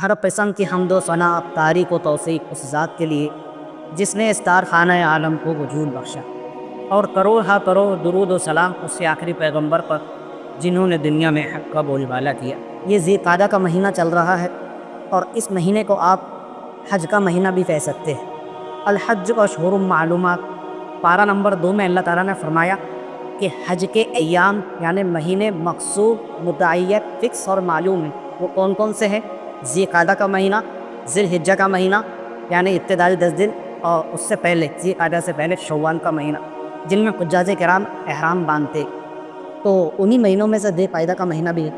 ہر قسم کی حمد و ثنا تعریف و توصیف اس ذات کے لیے جس نے استار خانہ عالم کو وجود بخشا، اور کروڑ درود و سلام اس سے آخری پیغمبر پر جنہوں نے دنیا میں حق کا بول بالا کیا۔ یہ ذی قعدہ کا مہینہ چل رہا ہے اور اس مہینے کو آپ حج کا مہینہ بھی کہہ سکتے ہیں۔ الحج اشہر معلومات پارہ نمبر 2 میں اللہ تعالیٰ نے فرمایا کہ حج کے ایام یعنی مہینے مقصود متعین فکس اور معلوم ہیں۔ وہ کون کون سے ہیں؟ ذی قعدہ کا مہینہ، ذی الحجہ کا مہینہ یعنی ابتدائی 10 دن، اور اس سے پہلے ذی قعدہ سے پہلے شوال کا مہینہ جن میں حجاج کرام احرام باندھتے، تو انہی مہینوں میں سے ذی قعدہ کا مہینہ بھی ہے۔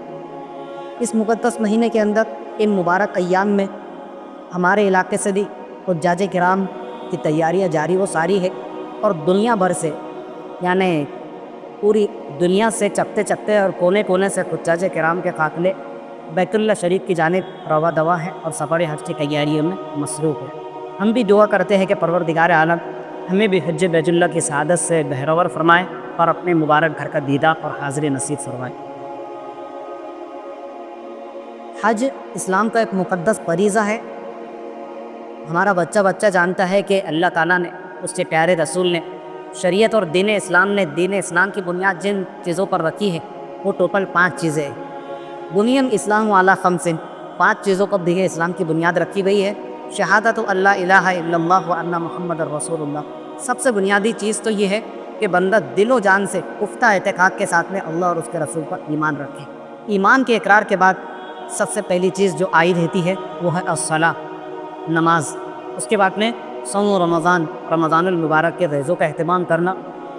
اس مقدس مہینے کے اندر ان مبارک ایام میں ہمارے علاقے سے بھی حجاج کرام کی تیاریاں جاری و ساری ہے، اور دنیا بھر سے یعنی پوری دنیا سے چپتے چپتے اور کونے کونے سے حجاج کرام کے قافلے بیت اللہ شریف کی جانب رواں دواں ہے اور سفر حج کی تیاریوں میں مصروف ہے۔ ہم بھی دعا کرتے ہیں کہ پروردگار عالم ہمیں بھی حج بیت اللہ کی سعادت سے بہرور فرمائے اور اپنے مبارک گھر کا دیدار اور حاضری نصیب فرمائے۔ حج اسلام کا ایک مقدس فریضہ ہے۔ ہمارا بچہ بچہ جانتا ہے کہ اللہ تعالیٰ نے، اس کے پیارے رسول نے، شریعت اور دین اسلام نے دین اسلام کی بنیاد جن چیزوں پر رکھی ہے وہ ٹوٹل 5 چیزیں ہیں۔ بنی الاسلام علی 5، 5 چیزوں پر دین اسلام کی بنیاد رکھی گئی ہے۔ شہادت اللہ الہ الا اللہ وان محمد الرسول اللہ، سب سے بنیادی چیز تو یہ ہے کہ بندہ دل و جان سے پختہ اعتقاد کے ساتھ میں اللہ اور اس کے رسول پر ایمان رکھے۔ ایمان کے اقرار کے بعد سب سے پہلی چیز جو عائد ہوتی ہے وہ ہے الصلاۃ، نماز۔ اس کے بعد میں صوم و رمضان المبارک کے روزوں کا اہتمام کرنا،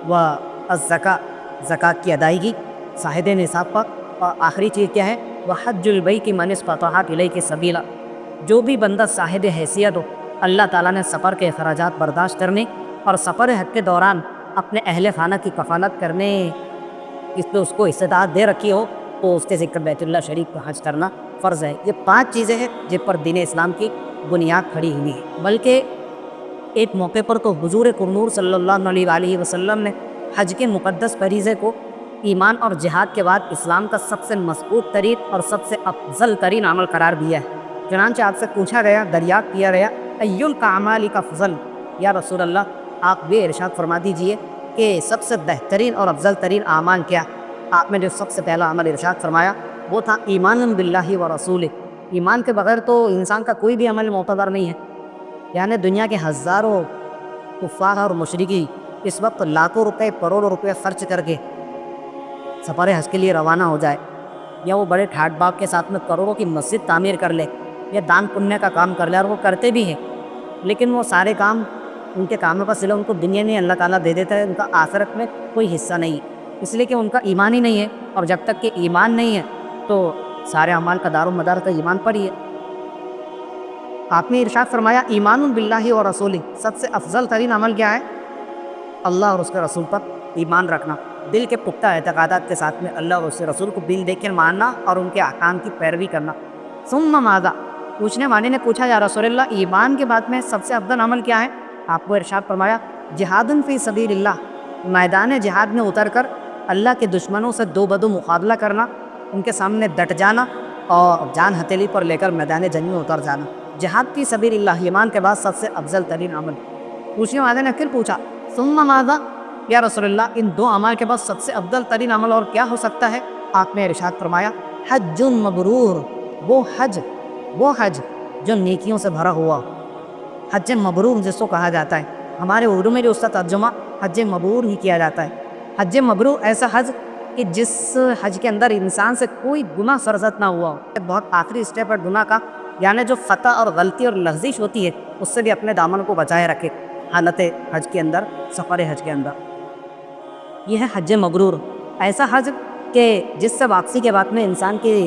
و الزکاۃ، زکوٰۃ کی ادائیگی صاحب نصاب پر، اور آخری چیز کیا ہے؟ وحج البیت من استطاع الیہ سبیلا، جو بھی بندہ صاحب حیثیت ہو اللہ تعالیٰ نے سفر کے اخراجات برداشت کرنے اور سفر حج کے دوران اپنے اہل خانہ کی کفالت کرنے اس پہ اس کو استطاعت دے رکھی ہو تو اس کے ذکر بیت اللہ شریف کو حج کرنا فرض ہے۔ یہ 5 چیزیں ہیں جن پر دین اسلام کی بنیاد کھڑی ہوئی ہے۔ بلکہ ایک موقع پر تو حضور نور صلی اللہ علیہ وآلہ وسلم نے حج کے مقدس فریضے کو ایمان اور جہاد کے بعد اسلام کا سب سے مضبوط ترین اور سب سے افضل ترین عمل قرار دیا ہے۔ چنانچہ آپ سے پوچھا گیا، دریافت کیا گیا، ای الاعمال افضل، یا رسول اللہ آپ بھی ارشاد فرما دیجئے کہ سب سے بہترین اور افضل ترین اعمال کیا؟ آپ نے جو سب سے پہلا عمل ارشاد فرمایا وہ تھا ایمان باللہ و رسولہ۔ ایمان کے بغیر تو انسان کا کوئی بھی عمل معتبر نہیں ہے۔ یعنی دنیا کے ہزاروں کفار اور مشرکی اس وقت لاکھوں روپے کروڑوں روپے خرچ کر کے سفر حج کے لیے روانہ ہو جائے، یا وہ بڑے ٹھاٹ باپ کے ساتھ میں کروڑوں کی مسجد تعمیر کر لے یا دان پنیہ کا کام کر لے، اور وہ کرتے بھی ہیں، لیکن وہ سارے کام ان کے کاموں کا صلہ ان کو دنیا میں اللہ تعالیٰ دے دیتا ہے، ان کا آخرت میں کوئی حصہ نہیں ہے، اس لیے کہ ان کا ایمان ہی نہیں ہے، اور جب تک کہ ایمان نہیں ہے تو سارے اعمال کا دار و مدار تو ایمان پر ہی ہے۔ آپ نے ارشاد فرمایا ایمان باللہ و رسولہ، سب سے افضل ترین عمل کیا ہے؟ اللہ اور اس کے رسول پر ایمان رکھنا، دل کے پختہ اعتقادات کے ساتھ میں اللہ اور اس کے رسول کو دل دیکھ کر ماننا اور ان کے احکام کی پیروی کرنا۔ ثم ماذا، پوچھنے والے نے پوچھا یا رسول اللہ ایمان کے بعد میں سب سے افضل عمل کیا ہے؟ آپ کو ارشاد فرمایا جہاد فی سبیل اللہ، میدان جہاد میں اتر کر اللہ کے دشمنوں سے دو بدو مقابلہ کرنا، ان کے سامنے ڈٹ جانا اور جان ہتھیلی پر لے کر میدان جنگ میں اتر جانا۔ جہاد فی سبیل اللہ ایمان کے بعد سب سے افضل ترین عمل۔ پوچھنے والے نے پھر پوچھا ثم ماذا، یا رسول اللہ ان 2 اعمال کے بعد سب سے افضل ترین عمل اور کیا ہو سکتا ہے؟ آپ نے ارشاد فرمایا حج مبرور، وہ حج جو نیکیوں سے بھرا ہوا، حج مبرور جس کو کہا جاتا ہے، ہمارے اردو میں جو اس کا ترجمہ حج مبرور ہی کیا جاتا ہے۔ حج مبرور ایسا حج کہ جس حج کے اندر انسان سے کوئی گناہ سرزد نہ ہوا ہو، بہت آخری اسٹیپ ہے گناہ کا، یعنی جو خطا اور غلطی اور لغزش ہوتی ہے اس سے بھی اپنے دامن کو بچائے رکھے حالت حج کے اندر، سفر حج کے اندر۔ یہ ہے حج مبرور، ایسا حج کہ جس سے واپسی کے بعد میں انسان کے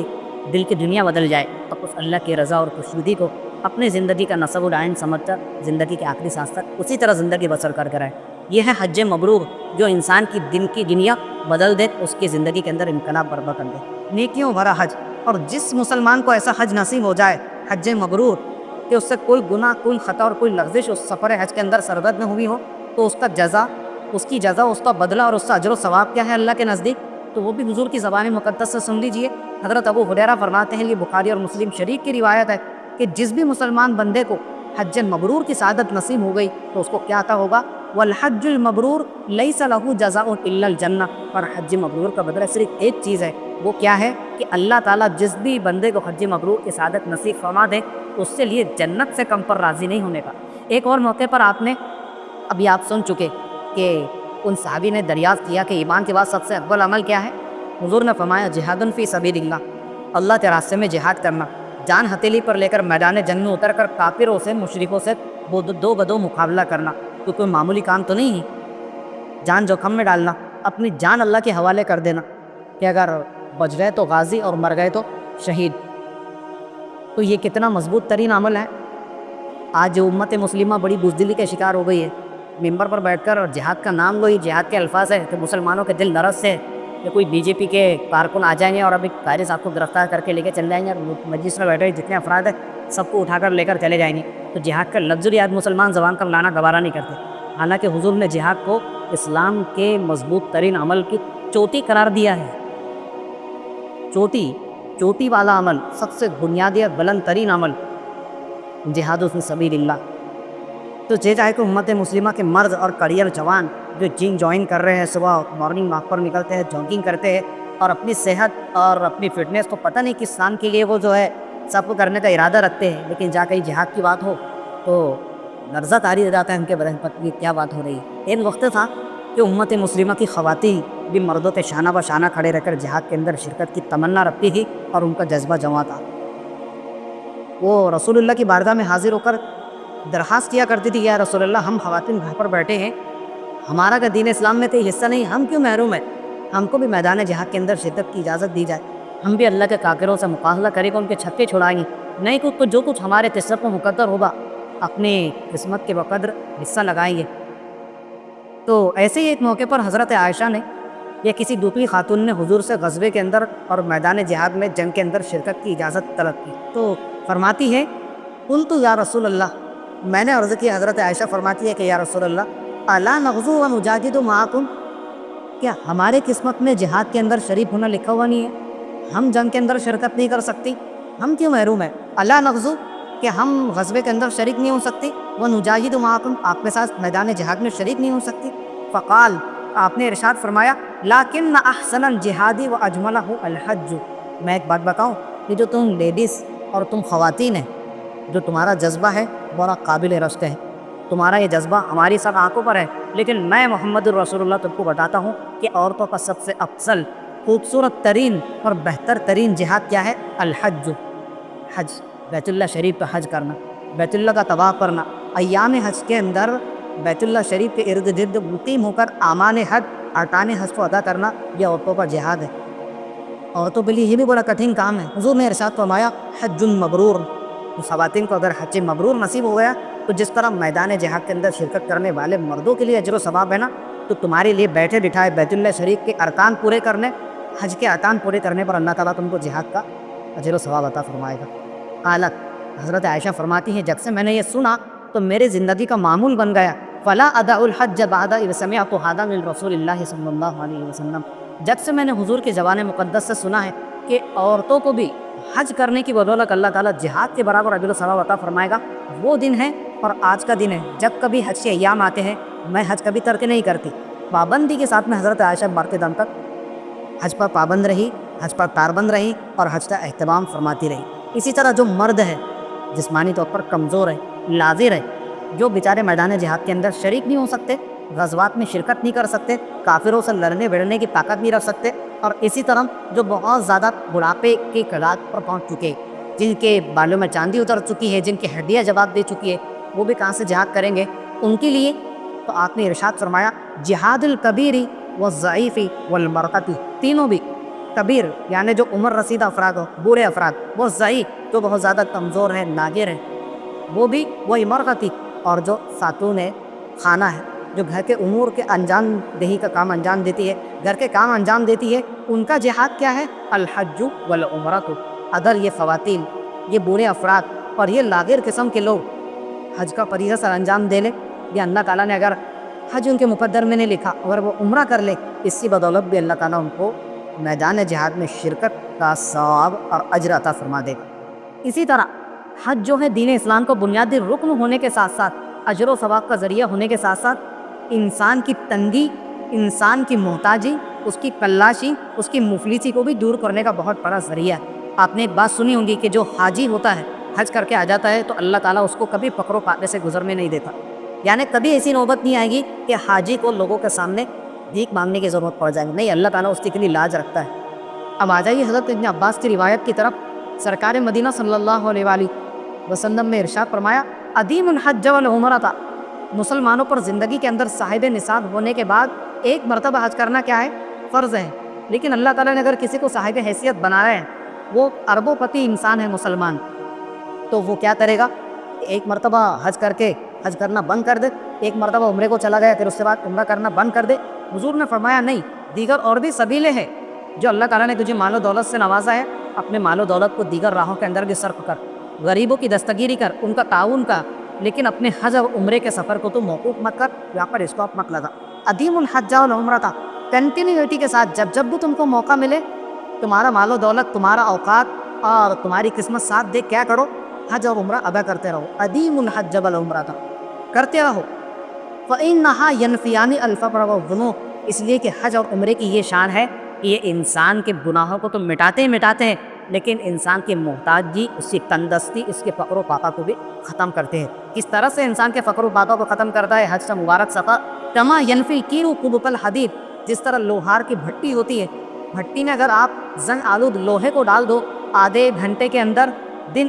دل کی دنیا بدل جائے اور اس اللہ کی رضا اور خوشنودی کو اپنے زندگی کا نصب العین سمجھ کر زندگی کے آخری سانس تک اسی طرح زندگی بسر کر کرائے۔ یہ ہے حج مبرور جو انسان کی دل کی دنیا بدل دے، اس کی زندگی کے اندر انقلاب برپا کر دے، نیکیوں بھرا حج۔ اور جس مسلمان کو ایسا حج نصیب ہو جائے حج مبرور کہ اس سے کوئی گناہ، کوئی خطا اور کوئی لغزش اس سفر حج کے اندر سرزد نہ ہوئی ہو، تو اس کا جزا، اس کی جزا، اس کا بدلہ اور اس کا اجر و ثواب کیا ہے اللہ کے نزدیک؟ تو وہ بھی حضور کی زبان مقدس سے سن لیجئے۔ حضرت ابو ہریرہ فرماتے ہیں، یہ بخاری اور مسلم شریف کی روایت ہے کہ جس بھی مسلمان بندے کو حج مبرور کی سعادت نصیب ہو گئی تو اس کو کیا عطا ہوگا؟ والحج المبرور لیس لہ جزاء الا الجنہ، پر حج مبرور کا بدلہ صرف ایک چیز ہے، وہ کیا ہے کہ اللہ تعالیٰ جس بھی بندے کو حج مبرور کی سعادت نصیب فرما دے اس سے لیے جنت سے کم پر راضی نہیں ہونے کا۔ ایک اور موقع پر آپ نے ابھی آپ سن چکے کہ ان صحابی نے دریافت کیا کہ ایمان کے بعد سب سے افضل عمل کیا ہے؟ حضور نے فرمایا جہاد فی سبیل اللہ، اللہ کے راستے میں جہاد کرنا، جان ہتھیلی پر لے کر میدان جنگ میں اتر کر کافروں سے مشرکوں سے دو بدو مقابلہ کرنا، تو کوئی معمولی کام تو نہیں ہے۔ جان جوخم میں ڈالنا، اپنی جان اللہ کے حوالے کر دینا کہ اگر بچ گئے تو غازی اور مر گئے تو شہید، تو یہ کتنا مضبوط ترین عمل ہے۔ آج امت مسلمہ بڑی بزدلی کے شکار ہو گئی ہے، ممبر پر بیٹھ کر اور جہاد کا نام لو ہی جہاد کے الفاظ ہے تو مسلمانوں کے دل لرز سے کہ کوئی بی جے پی کے کارکن آ جائیں گے اور ابھی قائد صاحب کو گرفتار کر کے لے کے چل جائیں گے، اور مجلس میں بیٹھے جتنے افراد ہیں سب کو اٹھا کر لے کر چلے جائیں گے، تو جہاد کا لفظ بھی آج مسلمان زبان پر لانا گوارا نہیں کرتے، حالانکہ حضور نے جہاد کو اسلام کے مضبوط ترین عمل کی چوٹی قرار دیا ہے۔ چوٹی والا عمل، سب سے بنیادی اور بلند ترین عمل جہاد فی سبیل اللہ۔ تو چاہے کہ امت مسلمہ کے مرد اور کریئر جوان جو جم جوائن کر رہے ہیں، صبح مارننگ واک پر نکلتے ہیں، جاگنگ کرتے ہیں اور اپنی صحت اور اپنی فٹنس کو پتہ نہیں کس کام کے لیے وہ جو ہے سب کو کرنے کا ارادہ رکھتے ہیں، لیکن جا کہیں جہاد کی بات ہو تو لرزہ طاری ہو جاتا ہے ان کے بدن پر، یہ کیا بات ہو رہی ہے۔ ایک وقت تھا کہ امت مسلمہ کی خواتین بھی مردوں کے شانہ بہ شانہ کھڑے رہ کر جہاد کے اندر شرکت کی تمنا رکھتی تھی اور ان کا جذبہ جمع تھا۔ وہ رسول اللہ کی بارگاہ میں حاضر ہو کر درخواست کیا کرتی تھی، یا رسول اللہ ہم خواتین گھر پر بیٹھے ہیں، ہمارا کا دین اسلام میں تو حصہ نہیں، ہم کیوں محروم ہیں؟ ہم کو بھی میدان جہاد کے اندر شرکت کی اجازت دی جائے، ہم بھی اللہ کے کافروں سے مقابلہ کریں گے، ان کے چھکے چھڑائیں گے، نہیں کچھ تو جو کچھ ہمارے قسمت میں مقدر ہوگا اپنی قسمت کے بقدر حصہ لگائیں گے۔ تو ایسے ہی ایک موقع پر حضرت عائشہ نے یا کسی دوسری خاتون نے حضور سے غزوے کے اندر اور میدان جہاد میں جنگ کے اندر شرکت کی اجازت طلب کی، تو فرماتی ہے قلت یا رسول اللہ، میں نے عرض کی، حضرت عائشہ فرماتی ہے کہ یا رسول اللہ الا نغزو ونجاہد معکم، کیا ہمارے قسمت میں جہاد کے اندر شریک ہونا لکھا ہوا نہیں ہے؟ ہم جنگ کے اندر شرکت نہیں کر سکتی، ہم کیوں محروم ہیں؟ الا نغزو، کہ ہم غزوے کے اندر شریک نہیں ہو سکتی، ونجاہد معکم، آپ کے ساتھ میدان جہاد میں شریک نہیں ہو سکتی؟ فقال، آپ نے ارشاد فرمایا لیکن احسن الجہاد واجملہ الحج، میں ایک بات بتاؤں کہ جو تم لیڈیز اور تم خواتین ہیں، جو تمہارا جذبہ ہے بڑا قابل رشک ہے، تمہارا یہ جذبہ ہماری سب آنکھوں پر ہے، لیکن میں محمد الرسول اللہ تم کو بتاتا ہوں کہ عورتوں کا سب سے افضل، خوبصورت ترین اور بہتر ترین جہاد کیا ہے؟ الحج، حج، بیت اللہ شریف کا حج کرنا، بیت اللہ کا طواف کرنا، ایام حج کے اندر بیت اللہ شریف کے ارد گرد مقیم ہو کر اعمال حج، ارکان حج کو ادا کرنا، یہ عورتوں کا جہاد ہے۔ عورتوں کے لیے یہ بھی بڑا کٹھن کام ہے۔ حضور نے ارشاد فرمایا حج مبرور، تو خواتین کو اگر حج مبرور نصیب ہو گیا تو جس طرح میدان جہاد کے اندر شرکت کرنے والے مردوں کے لیے اجر و ثواب ہے نا، تو تمہارے لیے بیٹھے بٹھائے بیت اللہ شریف کے ارکان پورے کرنے، حج کے ارکان پورے کرنے پر اللہ تعالیٰ تم کو جہاد کا اجر و ثواب عطا فرمائے گا۔ قالت، حضرت عائشہ فرماتی ہیں جب سے میں نے یہ سنا تو میرے زندگی کا معمول بن گیا، فلا ادع الحج بعد اذ سمعت هذا من رسول اللہ صلی اللہ علیہ وسلم، جب سے میں نے حضور کی زبان مقدس سے سنا ہے کہ عورتوں کو بھی حج کرنے کی بدولت اللہ تعالیٰ جہاد کے برابر اجر و ثواب عطا فرمائے گا، وہ دن ہے اور آج کا دن ہے جب کبھی حج کے ایام آتے ہیں میں حج کبھی ترک نہیں کرتی۔ پابندی کے ساتھ میں حضرت عائشہ مرتے دم تک حج پر پابند رہی، حج پر پابند رہی اور حج کا اہتمام فرماتی رہی۔ اسی طرح جو مرد ہے جسمانی طور پر کمزور ہے، لازر ہے، جو بیچارے میدان جہاد کے اندر شریک نہیں ہو سکتے، غزوات میں شرکت نہیں کر سکتے، کافروں سے لڑنے بڑھنے کی طاقت نہیں رکھ سکتے، اور اسی طرح جو بہت زیادہ بڑھاپے کی کگار پر پہنچ چکے، جن کے بالوں میں چاندی اتر چکی ہے، جن کی ہڈیاں جواب دے چکی ہے، وہ بھی کہاں سے جہاد کریں گے؟ ان کے لیے تو آپ نے ارشاد فرمایا جہاد الکبیر والضعیف والمرأۃ، تینوں بھی، کبیر یعنی جو عمر رسیدہ افراد ہو، بوڑھے افراد، وہ ضعیف جو بہت زیادہ کمزور ہے، ناگر ہے، وہ بھی، وہی مرغتی، اور جو خاتون خانہ ہے، جو گھر کے امور کے انجام دہی کا کام انجام دیتی ہے، گھر کے کام انجام دیتی ہے، ان کا جہاد کیا ہے؟ الحج والعمرۃ۔ اگر یہ خواتین، یہ بوڑھے افراد اور یہ لاغر قسم کے لوگ حج کا فریضہ سر انجام دے لیں، یا اللہ تعالیٰ نے اگر حج ان کے مقدر میں نہیں لکھا، اگر وہ عمرہ کر لے، اس کی بدولت بھی اللہ تعالیٰ ان کو میدان جہاد میں شرکت کا ثواب اور اجر عطا فرما دے گا۔ اسی طرح حج جو ہے دین اسلام کو بنیادی رکن ہونے کے ساتھ ساتھ اجر و ثواب کا ذریعہ ہونے کے ساتھ ساتھ انسان کی تنگی، انسان کی محتاجی، اس کی کلاشی، اس کی مفلسی کو بھی دور کرنے کا بہت بڑا ذریعہ ہے۔ آپ نے ایک بات سنی ہوگی کہ جو حاجی ہوتا ہے، حج کر کے آ جاتا ہے، تو اللہ تعالیٰ اس کو کبھی فقر و فاقے سے گزرنے نہیں دیتا۔ یعنی کبھی ایسی نوبت نہیں آئے گی کہ حاجی کو لوگوں کے سامنے بھیک مانگنے کی ضرورت پڑ جائے گی، نہیں، اللہ تعالیٰ اس کے لیے لاج رکھتا ہے۔ اب آ جائیے حضرت ابن عباس کی روایت کی طرف۔ سرکار مدینہ صلی اللہ علیہ وآلہ وسلم نے ارشاد فرمایا، ادیم الحج والعمرۃ، مسلمانوں پر زندگی کے اندر صاحب نصاب ہونے کے بعد ایک مرتبہ حج کرنا کیا ہے؟ فرض ہے۔ لیکن اللہ تعالیٰ نے اگر کسی کو صاحب حیثیت بنایا ہے، وہ اربوں پتی انسان ہے مسلمان، تو وہ کیا کرے گا؟ ایک مرتبہ حج کر کے حج کرنا بند کر دے، ایک مرتبہ عمرے کو چلا گیا پھر اس کے بعد عمرہ کرنا بند کر دے؟ حضور نے فرمایا نہیں، دیگر اور بھی سبیلیں ہیں۔ جو اللہ تعالیٰ نے تجھے مال و دولت سے نوازا ہے، اپنے مال و دولت کو دیگر راہوں کے اندر بھی صرف کر، غریبوں کی دستگیری کر، ان کا تعاون کر، لیکن اپنے حج اور عمرے کے سفر کو تو موقوف مت کر، یہاں پر اسٹاپ مت لگا۔ ادیم الحج والعمرۃ، کنٹینیوٹی کے ساتھ جب جب بھی تم کو موقع ملے، تمہارا مال و دولت، تمہارا اوقات اور تمہاری قسمت ساتھ دے، کیا کرو؟ حج اور عمرہ ادا کرتے رہو۔ ادیم الحج والعمرۃ، کرتے رہو۔ فإنہا ینفیان الفقر والذنوب، اس لیے کہ حج اور عمرے کی یہ شان ہے کہ یہ انسان کے گناہوں کو تو مٹاتے ہی مٹاتے ہیں، لیکن انسان کی محتاجی، اس کی تندرستی، اس کے فقر و فاقہ کو بھی ختم کرتے ہیں۔ کس طرح سے انسان کے فقر و فاقہ کو ختم کرتا ہے حج کا مبارک سفر؟ کما ینفی الکیر قبط الحدید، جس طرح لوہار کی بھٹی ہوتی ہے، بھٹی میں اگر آپ زنگ آلود لوہے کو ڈال دو، آدھے گھنٹے کے اندر،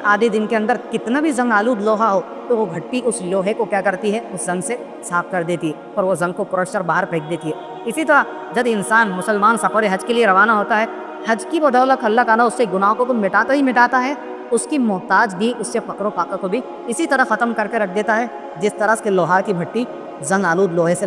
آدھے دن کے اندر کتنا بھی زنگ آلود لوہا ہو، تو وہ بھٹی اس لوہے کو کیا کرتی ہے؟ اس زنگ سے صاف کر دیتی ہے اور وہ زنگ کو کرش کر باہر پھینک دیتی ہے۔ اسی طرح جب انسان مسلمان سفر حج کے لیے روانہ ہوتا ہے، حج کی بدولت اللہ تعالیٰ اس سے گناہوں کو مٹاتا ہی مٹاتا ہے، اس کی محتاج بھی، اس سے فقر و فاقہ کو بھی اسی طرح ختم کر کے رکھ دیتا ہے جس طرح سے لوہار کی بھٹی زنگ آلود لوہے سے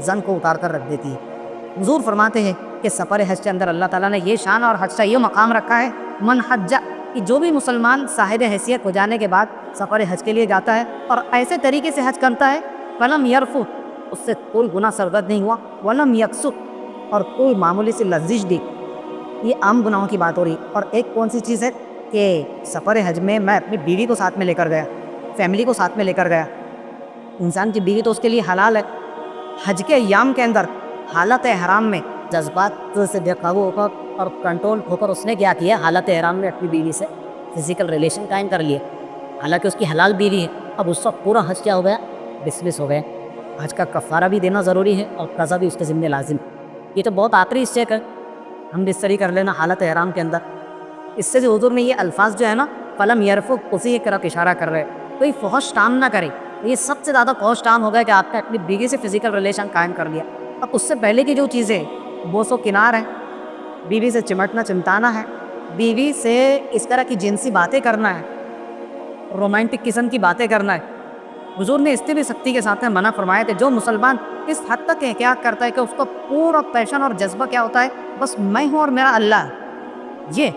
زنگ کو اتار کر رکھ دیتی ہے۔ حضور فرماتے ہیں کہ سفر حج کے اندر اللہ تعالیٰ نے یہ شان اور حج کا یہ مقام رکھا ہے، من حج، کہ جو بھی مسلمان صاحب حیثیت ہو جانے کے بعد سفر حج کے لیے جاتا ہے اور ایسے طریقے سے حج کرتا ہے، فلم یرفث، اس سے کوئی گناہ سرزد نہیں ہوا، ولم یفسق، اور کوئی معمولی سی لغزش بھی، یہ عام گناہوں کی بات ہو رہی۔ اور ایک کون سی چیز ہے کہ سفر حج میں میں اپنی بیوی کو ساتھ میں لے کر گیا، فیملی کو ساتھ میں لے کر گیا۔ انسان کی بیوی تو اس کے لیے حلال ہے۔ حج کے ایام کے اندر حالت احرام میں جذبات سے بے قابو ہو کر اور کنٹرول ہو کر اس نے کیا کیا؟ حالت احرام میں اپنی بیوی سے فزیکل ریلیشن قائم کر لیے، حالانکہ اس کی حلال بیوی ہے۔ اب اس وقت پورا حج کیا ہو گیا؟ ڈسمس ہو گیا۔ حج کا کفارہ بھی دینا ضروری ہے اور قضا بھی اس کے ذمہ لازم۔ یہ تو بہت آخری اسٹیپ ہے، ہم بستری کر لینا حالت احرام کے اندر۔ اس سے جو حضور نے یہ الفاظ جو ہے نا، فلم یرفث، اسی کی طرف اشارہ کر رہے، کوئی فحش کام نہ کرے۔ یہ سب سے زیادہ فحش کام ہو گیا کہ آپ نے اپنی بیوی سے فزیکل ریلیشن قائم کر لیا۔ اب اس سے پہلے کی جو چیزیں بوس و کنار ہیں، بیوی سے چمٹنا چمٹانا ہے، بیوی سے اس طرح کی جنسی باتیں کرنا ہے، رومانٹک قسم کی باتیں کرنا ہے، حضور نے اس سے بھی سختی کے ساتھ منع فرمایا کہ جو مسلمان اس حد تک احتیاط کرتا ہے کہ اس کو پورا پیشن اور جذبہ کیا ہوتا ہے؟ بس میں ہوں اور میرا اللہ ہے، یہ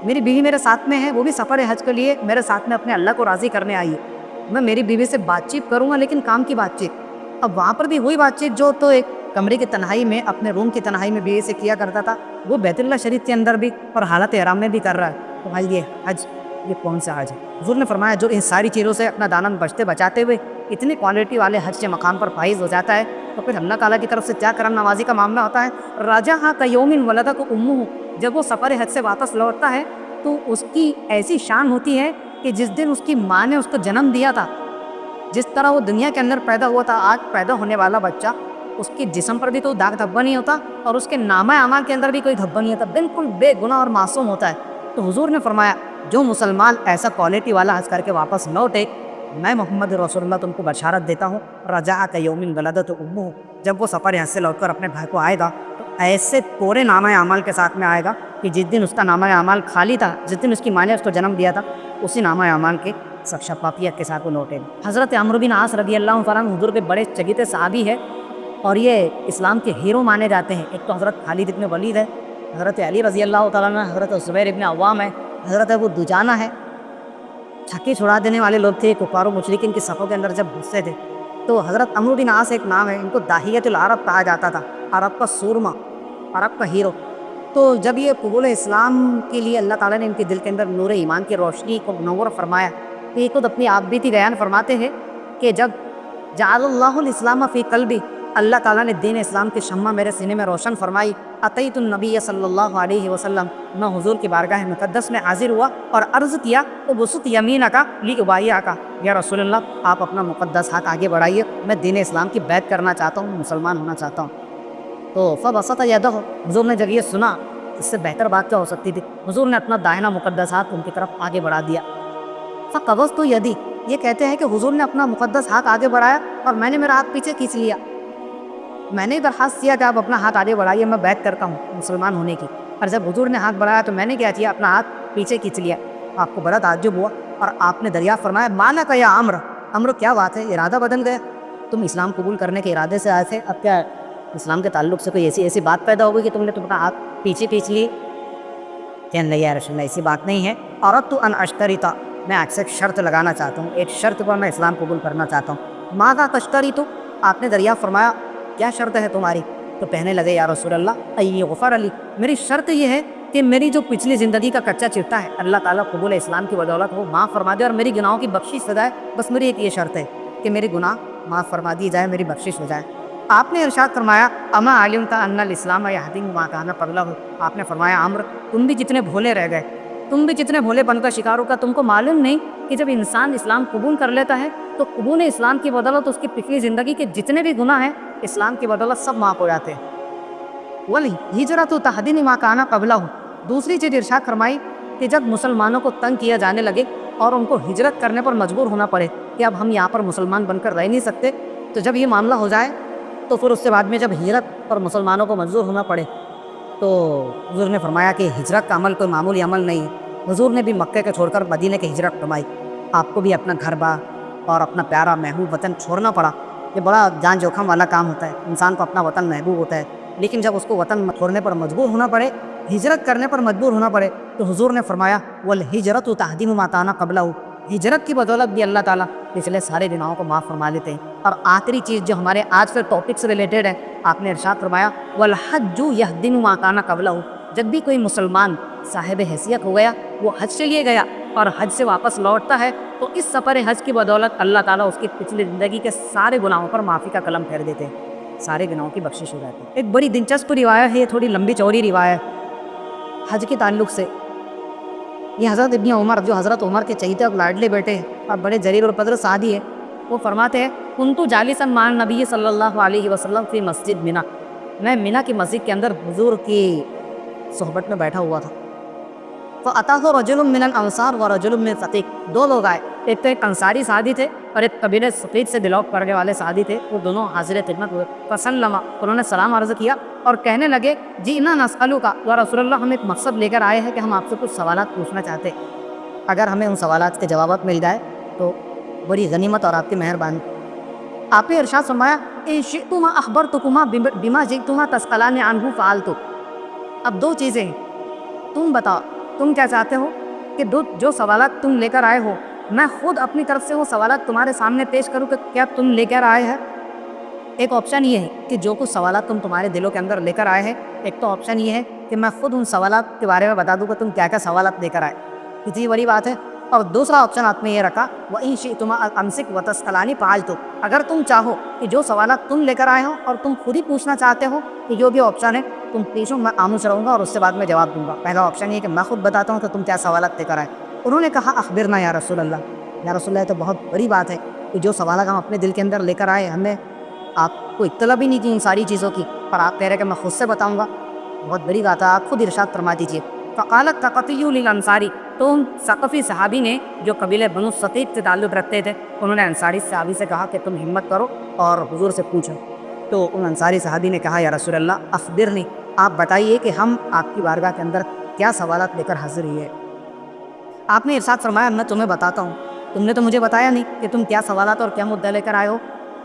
میری بیوی میرے ساتھ میں ہے، وہ بھی سفر حج کے لیے میرے ساتھ میں اپنے اللہ کو راضی کرنے آئی ہے، میں میری بیوی سے بات چیت کروں گا لیکن کام کی بات چیت۔ اب وہاں پر بھی وہی بات چیت جو تو ایک کمرے کی تنہائی میں، اپنے روم کی تنہائی میں بیوی سے کیا کرتا تھا، وہ بیت اللہ شریف کے اندر بھی اور حالت احرام میں بھی کر رہا ہے، تو بھائی یہ حج، یہ کون سا حج ہے؟ حضور نے فرمایا جو ان ساری چیزوں سے اپنا دامن بچتے بچاتے ہوئے اتنی کوالٹی والے حج کے مقام پر فائز ہو جاتا ہے، تو پھر اللہ تعالیٰ کی طرف سے کیا کرم نوازی کا معاملہ ہوتا ہے۔ راجعہ کیوم ولدتہ امہ، جب وہ سفر حج سے واپس لوٹتا ہے تو اس کی ایسی شان ہوتی ہے کہ جس دن اس کی ماں نے اس کو جنم دیا تھا، جس طرح وہ دنیا کے اندر پیدا ہوا تھا، آج پیدا ہونے والا بچہ، اس کے جسم پر بھی کوئی داغ دھبا نہیں ہوتا اور اس کے نامہ اعمال کے اندر بھی کوئی دھبا نہیں ہوتا، بالکل بے گناہ اور معصوم ہوتا ہے۔ تو حضور نے فرمایا جو مسلمان ایسا کوالٹی والا حج کر کے واپس لوٹے، میں محمد رسول اللہ تم کو بشارت دیتا ہوں، رجع کیوم ولدتہ امہ، جب وہ سفر حج سے لوٹ کر اپنے بھائی کو آئے گا تو ایسے پورے نامہ اعمال کے ساتھ میں آئے گا کہ جس دن اس کا نامہ اعمال خالی تھا، جس دن اس کی ماں نے اس کو جنم دیا تھا، اسی نامہ اعمال کے سب شفافیت کے ساتھ وہ لوٹے گا۔ حضرت عمرو بن عاص رضی اللہ عنہ حضور کے بڑے چگیتے صحابی ہے اور یہ اسلام کے ہیرو مانے جاتے ہیں۔ ایک تو حضرت خالد ابن ولید ہے، حضرت علی رضی اللہ تعالیٰ عنہ، حضرت زبیر ابن عوام ہے، حضرت ابو دجانہ ہے۔ چھکے چھڑا دینے والے لوگ تھے، کفار و مشرکین کی صفوں کے اندر جب گھستے تھے۔ تو حضرت عمرو بن عاص ایک نام ہے، ان کو داہیۃ العرب کہا جاتا تھا، عرب کا سورما، عرب کا ہیرو۔ تو جب یہ قبول اسلام کے لیے اللہ تعالیٰ نے ان کے دل کے اندر نور ایمان کی روشنی کو منور فرمایا تو یہ خود اپنی آپ بیتی بیان فرماتے ہیں کہ جب جعل اللہ الاسلام فی قلبی، اللہ تعالیٰ نے دین اسلام کی شمع میرے سینے میں روشن فرمائی، اتیت النبی صلی اللہ علیہ وسلم، میں حضور کی بارگاہ مقدس میں حاضر ہوا اور عرض کیا تو بسط یمینک لیبایعک، یا رسول اللہ آپ اپنا مقدس ہاتھ آگے بڑھائیے، میں دین اسلام کی بیعت کرنا چاہتا ہوں، مسلمان ہونا چاہتا ہوں۔ تو فبسط یدہ، حضور نے جب یہ سنا، اس سے بہتر بات کیا ہو سکتی تھی، حضور نے اپنا داہنا مقدس ہاتھ ان کی طرف آگے بڑھا دیا۔ فقبضت یدی، یہ کہتے ہیں کہ حضور نے اپنا مقدس ہاتھ آگے بڑھایا اور میں نے میرا ہاتھ پیچھے کھینچ لیا، میں نے درخواست کیا کہ آپ اپنا ہاتھ آگے بڑھائیے، میں بیعت کرتا ہوں مسلمان ہونے کی، اور جب حضور نے ہاتھ بڑھایا تو میں نے کیا کیا، اپنا ہاتھ پیچھے کھینچ لیا۔ آپ کو بڑا تعجب ہوا اور آپ نے دریافت فرمایا، مالک یا عمرو کیا بات ہے، ارادہ بدل گیا، تم اسلام قبول کرنے کے ارادے سے آئے تھے، اب کیا اسلام کے تعلق سے کوئی ایسی بات پیدا ہو گئی کہ تم نے تمہارا ہاتھ پیچھے کھینچ لی؟ کہنے لگے یا رسول اللہ ایسی بات نہیں ہے، اردت ان اشترط، میں آپ سے ایک شرط لگانا چاہتا ہوں، ایک شرط پر میں اسلام قبول کرنا چاہتا ہوں۔ ماذا تشترط، آپ نے دریافت فرمایا کیا شرط ہے تمہاری؟ تو کہنے لگے یا رسول اللہ ای غفر علی، میری شرط یہ ہے کہ میری جو پچھلی زندگی کا کچا چرتا ہے اللہ تعالیٰ قبول اسلام کی بدولت وہ معاف فرما دے اور میری گناہوں کی بخشش ہو جائے، بس میری ایک یہ شرط ہے کہ میری گناہ معاف فرما دی جائے، میری بخشش ہو جائے۔ آپ نے ارشاد فرمایا اما علمت ان الاسلام یہدم ما کان قبلہ، آپ نے فرمایا عمرو تم بھی جتنے بھولے رہ گئے، تم بھی جتنے بھولے پن کا شکار ہوگا، تم کو معلوم نہیں کہ جب انسان اسلام قبول کر لیتا ہے تو قبول اسلام کی بدولت اس کی پچھلی زندگی کے جتنے بھی گناہ ہیں اسلام کی بدولت سب معاف ہو جاتے ہیں۔ والہجرۃ تہدم ما کان قبلہ، دوسری چیز ارشاد فرمائی کہ جب مسلمانوں کو تنگ کیا جانے لگے اور ان کو ہجرت کرنے پر مجبور ہونا پڑے کہ اب ہم یہاں پر مسلمان بن کر رہ نہیں سکتے، تو جب یہ معاملہ ہو جائے تو پھر اس کے بعد میں جب ہجرت پر مسلمانوں کو مجبور ہونا پڑے تو حضور نے فرمایا کہ ہجرت کا عمل کوئی معمولی عمل نہیں ہے، حضور نے بھی مکے کے چھوڑ کر مدینے کی ہجرت فرمائی، آپ کو بھی اپنا گھر بار اور اپنا پیارا محبوب وطن چھوڑنا پڑا، یہ بڑا جان جوکھم والا کام ہوتا ہے، انسان کو اپنا وطن محبوب ہوتا ہے، لیکن جب اس کو وطن چھوڑنے پر مجبور ہونا پڑے، ہجرت کرنے پر مجبور ہونا پڑے، تو حضور نے فرمایا والہجرۃ تہدم ما کان قبلہ، ہجرت کی بدولت بھی اللہ تعالیٰ پچھلے سارے گناہوں کو معاف فرما لیتے ہیں۔ اور آخری چیز جو ہمارے آج کے ٹاپک سے ریلیٹڈ ہے، آپ نے ارشاد فرمایا والحج یہدم ما کان قبلہ، جب بھی کوئی مسلمان صاحب حیثیت ہو گیا، وہ حج کے لیے گیا اور حج سے واپس لوٹتا ہے تو اس سفر حج کی بدولت اللہ تعالیٰ اس کی پچھلی زندگی کے سارے گناہوں پر معافی کا قلم پھیر دیتے ہیں، سارے گناہوں کی بخشش ہو جاتی ہے۔ ایک بڑی دلچسپ روایت ہے، یہ تھوڑی لمبی چوڑی روایت حج کے تعلق سے، یہ حضرت ابن عمر جو حضرت عمر کے چہیتے اور لاڈلے بیٹے ہیں اور بڑے جلیل اور قدر صحابی ہیں، وہ فرماتے ہیں کنتو جالسا مع النبی صلی اللہ علیہ وسلم فی مسجد منا، میں منا کی مسجد کے اندر حضور کی صحبت میں بیٹھا ہوا تھا، فأتاه رجل من الانصار ورجل من ثقیف، دو لوگ آئے، ایک تو ایک انصاری صحابی تھے اور ایک قبیلہ ثقیف سے بلانگ کرنے والے صحابی تھے، وہ دونوں حاضر خدمت ہوئے، فسلم، انہوں نے سلام عرض کیا اور کہنے لگے جئنا نسألک یا رسول اللہ، ہم ایک مقصد لے کر آئے ہیں کہ ہم آپ سے کچھ سوالات پوچھنا چاہتے ہیں، اگر ہمیں ان سوالات کے جوابات مل جائے تو بڑی غنیمت اور آپ کی مہربانی۔ آپ نے ارشاد فرمایا ان شئتما اخبرتکما بما جئتما تسألان عنہ فعلت، اب دو چیزیں ہیں، تم بتاؤ تم کیا چاہتے ہو کہ جو سوالات تم لے کر آئے ہو میں خود اپنی طرف سے وہ سوالات تمہارے سامنے پیش کروں کہ کیا تم لے کر آئے ہیں؟ ایک آپشن یہ ہے کہ جو کچھ سوالات تم تمہارے دلوں کے اندر لے کر آئے ہیں، ایک تو آپشن یہ ہے کہ میں خود ان سوالات کے بارے میں بتا دوں کہ تم کیا کیا سوالات لے کر آئے، کتنی بڑی بات ہے۔ اور دوسرا آپشن آپ نے یہ رکھا وَإِن شِئْتُمَا أَمْسِكْ وَتَسْأَلَانِ فَعَلْتُ، اگر تم چاہو کہ جو سوالات تم لے کر آئے ہو اور تم خود ہی پوچھنا چاہتے ہو کہ جو بھی آپشن ہے تم پوچھو، میں خاموش رہوں گا اور اس سے بعد میں جواب دوں گا۔ پہلا آپشن یہ کہ میں خود بتاتا ہوں کہ تم کیا سوالات لے کر آئے۔ انہوں نے کہا اخبرنا یا رسول اللہ، یا رسول اللہ، تو بہت بڑی بات ہے کہ جو سوالات ہم اپنے دل کے اندر لے کر آئے ہم نے آپ کو اطلاع بھی نہیں کی ان ساری چیزوں کی، پر آپ کہہ رہے کہ میں خود سے بتاؤں گا، بہت بڑی بات ہے، آپ خود ارشاد فرما دیجیے۔ فقالت ثقفی للانصاری، تو ان ثقفی صحابی نے جو قبیلہ بنو ثقیف سے تعلق رکھتے تھے انہوں نے انصاری صحابی سے کہا کہ تم ہمت کرو اور حضور سے پوچھو، تو ان انصاری صحابی نے کہا یا رسول اللہ اخبرنی، آپ بتائیے کہ ہم آپ کی بارگاہ کے اندر کیا سوالات لے کر حاضر ہوئے۔ آپ نے ارشاد فرمایا میں تمہیں بتاتا ہوں، تم نے تو مجھے بتایا نہیں کہ تم کیا سوالات اور کیا مدعا لے کر آئے ہو۔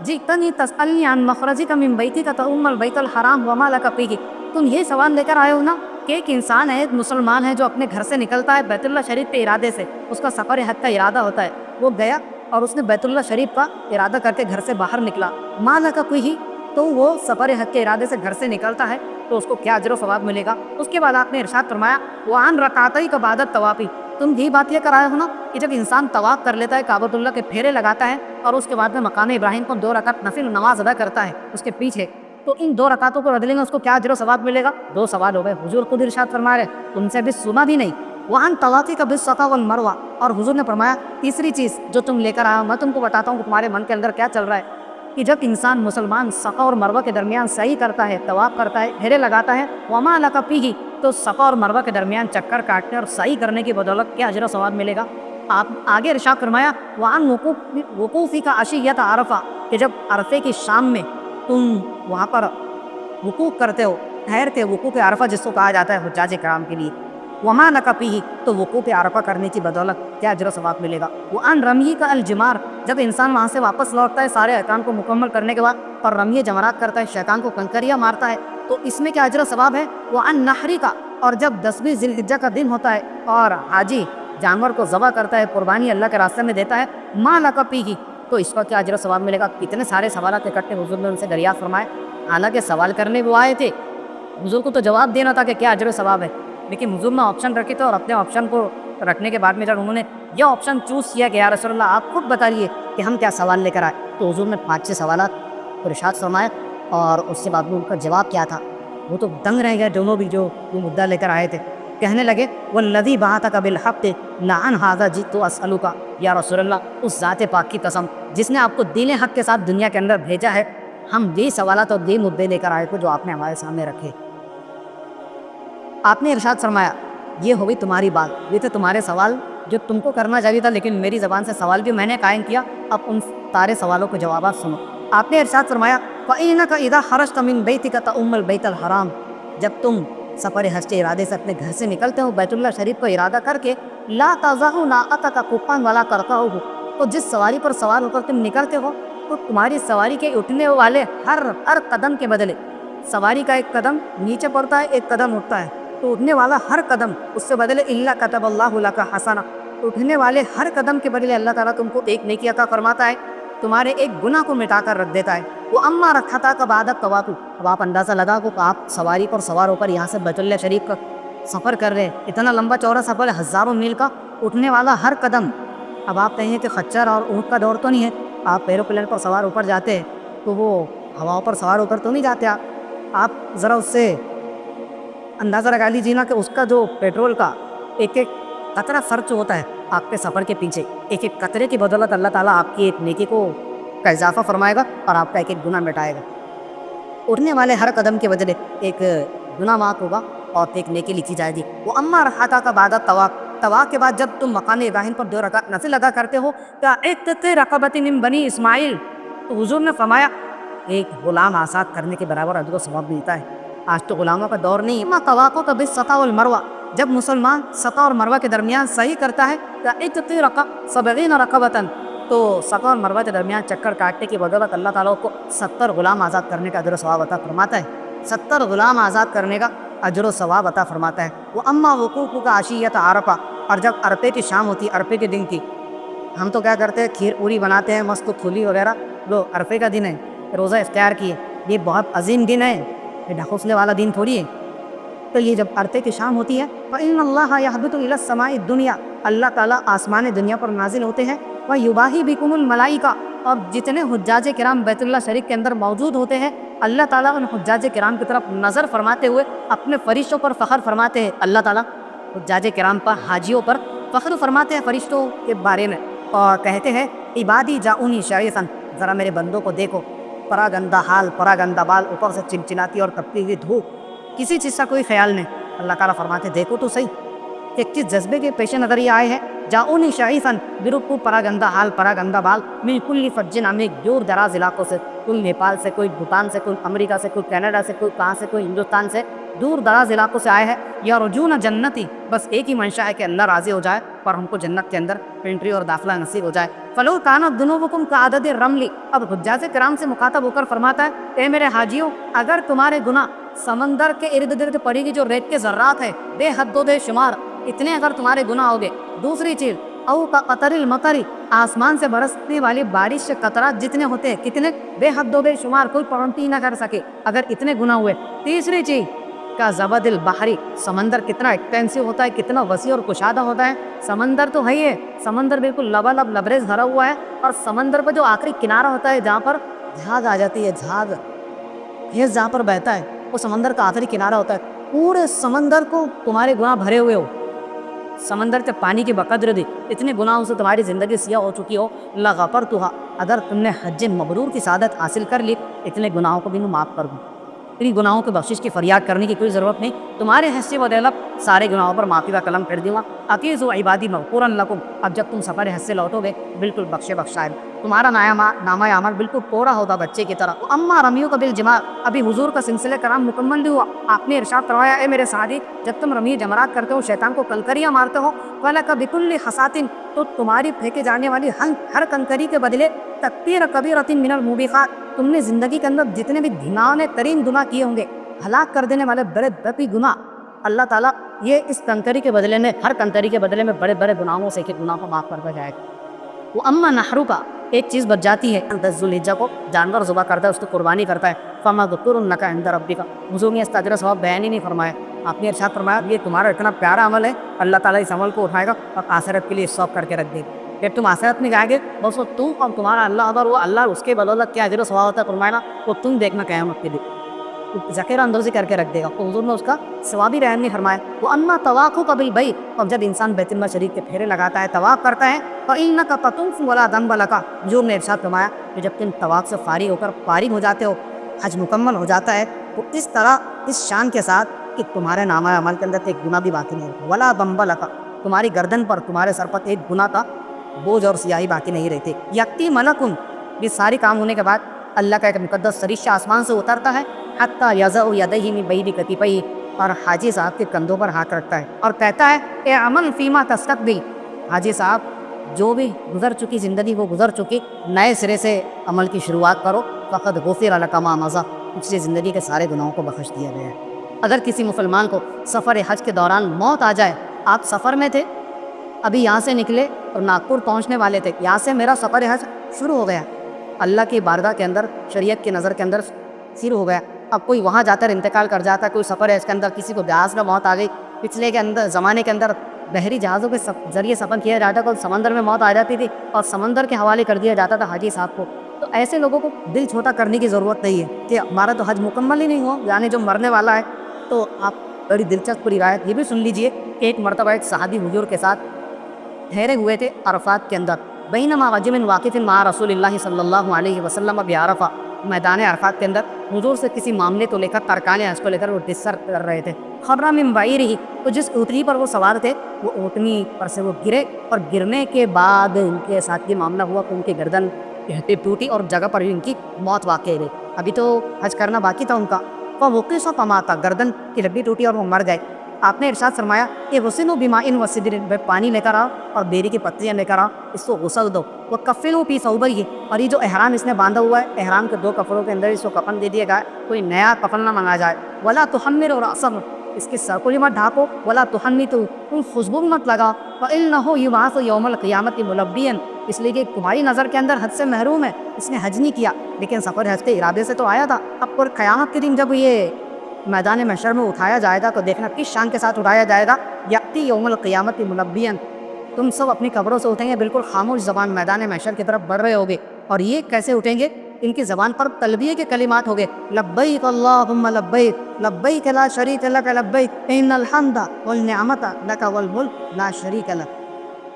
جئتنی تسألنی عن مخرجک من بیتک تؤم البیت الحرام وما لک فیہ، تم یہ سوال لے کر آئے ہو نا کہ ایک انسان ہے، ایک مسلمان ہے جو اپنے گھر سے نکلتا ہے بیت اللہ شریف کے ارادے سے، اس کا سفر حج کا ارادہ ہوتا ہے، وہ گیا اور اس نے بیت اللہ شریف کا ارادہ کر کے گھر سے باہر نکلا، ما لک فیہ، تو وہ سفر حج کے ارادے سے گھر سے نکلتا ہے تو اس کو کیا اجر و ثواب ملے گا۔ اس کے بعد آپ نے ارشاد فرمایا وعن رکعتیک بعد الطواف، تم یہی بات یہ کرائے ہو نا کہ جب انسان طواف کر لیتا ہے، کعبۃ اللہ کے پھیرے لگاتا ہے اور اس کے بعد میں مقام ابراہیم کو 2 رکعت نفل نماز ادا کرتا ہے اس کے پیچھے، تو ان 2 رکعتوں کو بدلے میں اس کو کیا اجر و ثواب ملے گا؟ 2 سوال ہو گئے۔ حضور خود ارشاد فرما رہے، تم سے بھی سنا بھی نہیں، وَأَن طَوَافِكَ بِالصَّفَا وَالْمَرْوَةِ، اور حضور نے فرمایا تیسری چیز جو تم لے کر آیا میں تم کو بتاتا ہوں کہ تمہارے من کے اندر کیا چل رہا ہے، کہ جب انسان مسلمان صفا اور مروہ کے درمیان سعی کرتا ہے، طواف کرتا ہے، پھیرے لگاتا ہے، وَمَا لَكَ فِيهِ، تو صفا اور مروہ کے درمیان چکر کاٹنے اور سعی کرنے کی بدولت کیا اجر و ثواب ملے گا؟ آپ آگے ارشاد فرمایا وَعَن وُقُوفِكَ عَشِيَّةَ عَرَفَةَ، کہ جب عرفے کی شام میں تم وہاں پر وقوف کرتے ہو، ٹھہرتے ہو، وقوف عرفہ جس کو کہا جاتا ہے حجاج کرام کے لیے، وما لک فیہ، تو وقوف عرفہ کرنے کی بدولت کیا اجر و ثواب ملے گا؟ وان رمیہ الجمار، جب انسان وہاں سے واپس لوٹتا ہے سارے احکام کو مکمل کرنے کے بعد اور رمی جمرات کرتا ہے، شیطان کو کنکریاں مارتا ہے، تو اس میں کیا اجر و ثواب ہے؟ وان نحرک، اور جب 10ویں ذی الحجہ کا دن ہوتا ہے اور حاجی جانور کو ذبح کرتا ہے، قربانی اللہ کے راستے میں دیتا ہے، ما لک فیہ، تو اس کا کیا اجر و ثواب ملے گا؟ کتنے سارے سوالات اکٹھے حضور نے ان سے دریافت فرمائے۔ حالانکہ سوال کرنے وہ آئے تھے، حضور کو تو جواب دینا تھا کہ کیا اجر و ثواب ہے، لیکن حضور نے آپشن رکھے تھے، اور اپنے آپشن کو رکھنے کے بعد میں جب انہوں نے یہ آپشن چوز کیا کہ یا رسول اللہ آپ خود بتائیے کہ ہم کیا سوال لے کر آئے، تو حضور نے 5-6 سوالات کو ارشاد فرمایا، اور اس کے بعد میں ان کا جواب کیا تھا وہ تو دنگ رہ گئے دونوں بھی جو وہ مدعا لے کر آئے تھے۔ کہنے لگے والذی بعثک بالحق لعن ھذا جئت اسألک، یا رسول اللہ اس ذات پاک کی قسم جس نے آپ کو دین حق کے ساتھ دنیا کے اندر بھیجا ہے، ہم یہ سوالات اور یہ مدعے لے کر آئے تھے جو آپ نے ہمارے سامنے رکھے۔ آپ نے ارشاد فرمایا یہ ہوئی تمہاری بات، یہ تھے تمہارے سوال جو تم کو کرنا چاہیے تھا، لیکن میری زبان سے سوال بھی میں نے قائم کیا، اب ان سارے سوالوں کے جوابات سنو۔ آپ نے ارشاد فرمایا فَإِنَّكَ إِذَا خَرَجْتَ مِن بَيْتِكَ تَؤُمُّ الْبَيْتَ الْحَرَامَ، جب تم سفر حج کے ارادے سے اپنے گھر سے نکلتے ہو بیت اللہ شریف کو ارادہ کر کے، لا تَضَعُ نَاقَتَكَ قُفًّا وَلَا تَرْكَعُهُ، تو جس سواری پر سوار ہو کر تم نکلتے ہو تو تمہاری سواری کے اٹھنے والے ہر قدم کے بدلے، سواری کا ایک قدم نیچے پڑتا ہے ایک قدم اٹھتا ہے، تو اٹھنے والا ہر قدم اس سے بدلے الا کتب اللہ لک حسنہ، اٹھنے والے ہر قدم کے بدلے اللہ تعالیٰ تم کو ایک نیکی عطا فرماتا ہے، تمہارے ایک گناہ کو مٹا کر رکھ دیتا ہے۔ وہ اما رکھتا کا بعد الطواف، اب آپ اندازہ لگا کہ آپ سواری پر سوار ہو کر یہاں سے بیت اللہ شریف کا سفر کر رہے ہیں، اتنا لمبا چوڑا سفر ہے، ہزاروں میل کا، اٹھنے والا ہر قدم، اب آپ کہیں کہ خچر اور اونٹ کا دور تو نہیں ہے، آپ ایروپلین پر سوار اوپر جاتے ہیں تو وہ ہواؤں پر سوار ہو کر تو نہیں جاتے، آپ ذرا اس سے اندازہ لگا لیجیے نا کہ اس کا جو پیٹرول کا ایک ایک قطرہ خرچ ہوتا ہے آپ کے سفر کے پیچھے، ایک ایک قطرے کی بدولت اللہ تعالیٰ آپ کی ایک نیکی کو کا اضافہ فرمائے گا اور آپ کا ایک ایک گناہ مٹائے گا۔ اٹھنے والے ہر قدم کے بدلے ایک گناہ معاف ہوگا اور ایک نیکی لکھی جائے گی۔ وہ اما رکھتا کا بعد طواف، طواف کے بعد جب تم مقام ابراہیم پر 2 رکعت نفل ادا کرتے ہو، کیا عتق رقبۃ من بنی اسماعیل، تو حضور نے فرمایا ایک غلام آزاد کرنے کے برابر اجر و ثواب ملتا ہے۔ آج تو غلاموں کا دور نہیں ہے۔ اما طوافک بالصفا والمروہ، جب مسلمان صفا اور مروہ کے درمیان صحیح کرتا ہے، کیا عتق 70 رقبۃ، تو صفا اور مروہ کے درمیان چکر کاٹنے کی بدولت اللہ تعالیٰ کو 70 غلام آزاد کرنے کا اجر و ثواب عطا فرماتا ہے، 70 غلام آزاد کرنے کا اجر و ثواب عطا فرماتا ہے۔ وہ اما وقوفک عشیۃ عرفہ، اور جب عرفے کی شام ہوتی ہے، عرفے کے دن کی، ہم تو کیا کرتے ہیں کھیر پوری بناتے ہیں، مست کھلی وغیرہ، لو عرفے کا دن ہے، روزہ اختیار کیے، یہ بہت عظیم دن ہے، یہ ڈھکوسلے والا دن تھوڑی ہے۔ تو یہ جب عرفے کی شام ہوتی ہے، فَإِنَّ اللَّهَ يَهْبِطُ إِلَى السَّمَاءِ الدُّنْيَا، اللہ تعالیٰ آسمان دنیا پر نازل ہوتے ہیں، وَيُبَاهِي بِكُمُ الْمَلَائِكَةُ، اور جتنے حجاج کرام بیت اللہ شریف کے اندر موجود ہوتے ہیں، اللہ تعالیٰ ان حجاج کرام کی طرف نظر فرماتے ہوئے اپنے فرشتوں پر فخر فرماتے ہیں، اللہ تعالیٰ حجاج کرام پر، حاجیوں پر فخر فرماتے ہیں فرشتوں کے بارے میں، اور کہتے ہیں عبادی جاؤنی شریفاً، ذرا میرے بندوں کو دیکھو، پراگندہ حال، پراگندہ بال، اوپر سے چنچناتی اور تپتی ہوئی دھوپ، کسی چیز کا کوئی خیال نہیں، اللہ تعالیٰ فرماتے دیکھو تو صحیح کہ کس جذبے کے پیش نظر یہ آئے ہیں، جاؤنی شریفاً، بالکل پراگندہ حال، پراگندہ بال، من کل فج عمیق، دور دراز علاقوں سے، کوئی نیپال سے، کوئی بھوٹان سے، کوئی امریکہ سے، کوئی کینیڈا سے، کوئی کہاں سے، کوئی ہندوستان سے، دور دراز علاقوں سے آئے ہیں، یا رجون جنتی، بس ایک ہی منشا ہے کہ اللہ راضی ہو جائے اور ہم کو جنت کے اندر انٹری اور داخلہ نصیب ہو جائے۔ فلو کانت ذنوبکم کعدد الرمل، اب حجاج کرام سے مخاطب ہو کر فرماتا ہے اے میرے حاجیوں، اگر تمہارے گناہ سمندر کے ارد گرد پڑی گی جو ریت کے ذرات ہیں، بے حد و بے شمار، اتنے اگر تمہارے گناہ ہوگے۔ دوسری چیز او کا قطر المطر، آسمان سے برسنے والی بارش سے قطرات جتنے ہوتے ہیں، کتنے بے حد و بے شمار، کوئی پرنٹی نہ کر سکے، اگر اتنے گناہ ہوئے۔ تیسری چیز کا زبد البحری، سمندر کتنا ایکسٹینسو ہوتا ہے، کتنا وسیع اور کشادہ ہوتا ہے. سمندر تو ہے ہی ہے، سمندر بالکل لبالب لبریز بھرا ہوا ہے، اور سمندر پہ جو آخری کنارہ ہوتا ہے جہاں پر جہاز آ جاتی ہے، جہاز جہاں پر بہتا ہے، وہ سمندر کا آخری کنارہ ہوتا ہے. پورے سمندر کو تمہارے گناہ بھرے ہوئے ہو، سمندر کے پانی کی بقدر دی اتنے گناہوں سے تمہاری زندگی سیاہ ہو چکی ہو، لغفرتها، اگر تم نے حج مبرور کی سعادت حاصل کر لی، اتنے گناہوں کو بھی میں معاف کر دوں. اتنی گناہوں کے بخشش کی فریاد کرنے کی کوئی ضرورت نہیں، تمہارے حصے و دولت سارے گناہوں پر معافی کا قلم پھیر دوں گا. عقیزوا عبادی مغفورا لکم، اب جب تم سفر حج سے لوٹو گے بالکل بخشے بخشائے، تمہارا نامہ اعمال بالکل پورا ہوگا بچے کی طرح. اما رمیوں کا بالجمار، ابھی حضور کا سلسلہ کرام مکمل نہیں ہوا، آپ نے ارشاد فرمایا اے میرے سعدی، جب تم رمی جمرات کرتے ہو، شیطان کو کنکریاں مارتے ہو، فَلَكَ بِكُلِّ حَسَاتٍ، تو تمہاری پھینکے جانے والی ہر کنکری کے بدلے تکبیر کبیرۃ من الموبقات، تم نے زندگی کے اندر جتنے بھی گھناؤنے ترین گناہ کیے ہوں گے، ہلاک کر دینے والے بڑے بڑے گناہ، اللہ تعالیٰ یہ اس کنکری کے بدلے میں، ہر کنکری کے بدلے میں بڑے بڑے گناہوں سے ایک گناہ کو معاف کرتا جائے گا. وہ اما نحرو کا، ایک چیز بچ جاتی ہے، 10 ذوالحجہ کو جانور ذبح کرتا ہے، اس کو قربانی کرتا ہے، فَمَغْفُورٌ لَكَ عِندَ رَبِّكَ، حضور نے اس کا اجر و ثواب بیان ہی نہیں فرمایا. آپ نے ارشاد فرمایا یہ تمہارا اتنا پیارا عمل ہے، اللہ تعالیٰ اس عمل کو اٹھائے گا اور آخرت کے لیے سوق کر کے رکھ دے گا. جب تم آخرت میں جائے گے بس وہ تم اور تمہارا اللہ، اگر وہ اللہ اس کے بدولت کیا اجر و ثواب ہوتا ہے فرمایا نا، وہ تم دیکھنا قیامت کے دن ذخیرہ اندوزی کر کے رکھ دے گا. تو حضور نے اس کا ثوابی بیان نہیں فرمایا. وَأَمَّا طَوَافُكَ بِالْبَيْتِ، اور جب انسان بیت اللہ شریف کے پھیرے لگاتا ہے، طواف کرتا ہے، فَإِنَّكَ تَطُوفُ وَلَا ذَنبَ لَكَ، حضور نے ارشاد فرمایا کہ جب تم طواف سے فارغ ہو کر فارغ ہو جاتے ہو، حج مکمل ہو جاتا ہے، تو اس طرح اس شان کے ساتھ کہ تمہارے نامہ اعمال کے اندر ایک گناہ بھی باقی نہیں رہتا. وَلَا ذَنبَ لَكَ، تمہاری گردن پر، تمہارے سر پر ایک گناہ کا بوجھ اور سیاہی باقی نہیں رہتی. یکتی ملکن، یہ ساری کام ہونے کے بعد اللہ کا ایک مقدس فرشتہ آسمان سے اترتا ہے، حتی یضع یدیہ من بین کتفیہ، اور حاجی صاحب کے کندھوں پر ہاتھ رکھتا ہے اور کہتا ہے اے عمل فیما تستقبل، حاجی صاحب جو بھی گزر چکی زندگی وہ گزر چکی، نئے سرے سے عمل کی شروعات کرو، فقد غفر لک ما مضی، پچھلی زندگی کے سارے گناہوں کو بخش دیا گیا ہے. اگر کسی مسلمان کو سفر حج کے دوران موت آ جائے، آپ سفر میں تھے، ابھی یہاں سے نکلے اور ناگپور پہنچنے والے تھے، یہاں سے میرا سفر حج شروع ہو گیا، اللہ کی بارگاہ کے اندر، شریعت کی نظر کے اندر شروع ہو گیا، اب کوئی وہاں جا کر انتقال کر جاتا ہے، کوئی سفر حج کے اندر کسی کو جہاز میں موت آ گئی، پچھلے کے اندر زمانے کے اندر بحری جہازوں کے ذریعے سفر کیا جاتا تھا، سمندر میں موت آ جاتی تھی اور سمندر کے حوالے کر دیا جاتا تھا حاجی صاحب کو. تو ایسے لوگوں کو دل چھوٹا کرنے کی ضرورت نہیں ہے کہ ہمارا تو حج مکمل ہی نہیں ہوا، یعنی جو مرنے والا ہے. تو آپ بڑی دلچسپ روایت یہ بھی سن لیجئے کہ ایک مرتبہ ایک صحابی حضور کے ساتھ ٹھہرے ہوئے تھے عرفات کے اندر، بینما رجل واقف مع رسول اللہ صلی اللہ علیہ وسلم بعرفہ، میدان عرفات کے اندر حضور سے کسی معاملے کو لے کر، ترکان حج کو لے کر وہ ڈسکس کر رہے تھے. خر من بعیرہ، تو جس اونٹنی پر وہ سوار تھے وہ اونٹنی پر سے وہ گرے، اور گرنے کے بعد ان کے ساتھ یہ معاملہ ہوا کہ ان کی گردن ٹوٹی اور جگہ پر ان کی موت واقع ہوئی. ابھی تو حج کرنا باقی تھا ان کا، فوقس فماتا، گردن کی ہڈی ٹوٹی اور وہ مر گئے. آپ نے ارشاد فرمایا کہ غسلوا بماء وسدر، پانی لے کر آؤ اور بیری کی پتیاں لے کر آؤ، اس کو غسل دو. وکفنوا فی ثوبیہ، اور یہ جو احرام اس نے باندھا ہوا ہے، احرام کے 2 کپڑوں کے اندر اس کو کفن دے دیا گیا، کوئی نیا کفن نہ منگا جائے. ولا تحمروا رأسہ، اس کے سر کو بھی مت ڈھانپو، ولا تحنطوا، تم خوشبو مت لگاؤ، فإنہ یبعث یوم القیامۃ ملبیا، اس لیے کہ تمہاری نظر کے اندر حج سے محروم ہے، اس نے حج نہیں کیا لیکن سفر حج کے ارادے سے تو آیا تھا. اب پر قیامت کے دن جب یہ میدان محشر میں اٹھایا جائے گا تو دیکھنا کس شان کے ساتھ اٹھایا جائے گا. یأتی یوم القیامت ملبیا، تم سب اپنی قبروں سے اٹھیں گے بالکل خاموش زبان، میدان محشر کی طرف بڑھ رہے ہوگے. اور یہ کیسے اٹھیں گے؟ ان کی زبان پر تلبیہ کے کلمات ہوگے، لبیک اللہم لبیک، لبیک لا شریک لک لبیک، ان الحمد والنعمت لک والملک لا شریک لک.